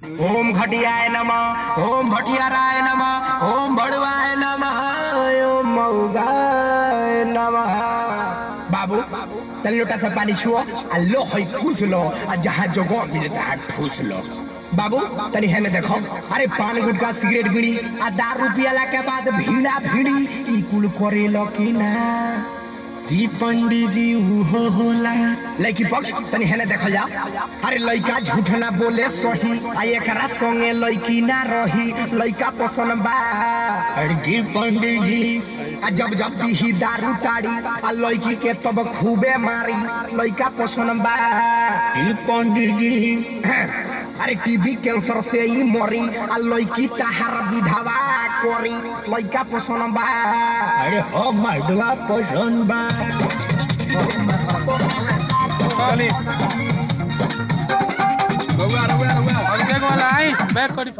ओम घटियाय नमः, ओम भटियाराय नमः, ओम भड़वाय नमः, ओम मऊगाय नमः। बाबू तन लोटा से पानी छुओ आ लो है कुछ लो आ जहाँ जगह मिले तहाँ ठूस लो। बाबू तनी है न देखो, अरे पान गुटका सिगरेट बीड़ी आ दारू पियला के बाद भीड़ा भीड़ी ई कुल करे लो कि ना? जी पंडित जी वो होला लड़की पक्ष तनी है न देखो जा। अरे लड़का झूठ ना बोले सही आ एकरा संगे लड़की ना रही, लड़का पसंद बा। अरे जी पंडित जी आ जब जब पीही दारू ताड़ी आ लड़की के तब खूबे मारी, लड़का पसंद बा। जी पंडित जी अरे टीबी कैंसर से ही मरी आ लड़की तहार विधवा करी, लड़का पसंद बा। अरे हो मर्दवा पसंद बा। चली रुआ रुआ रुआ और क्या बोला आई बैक करी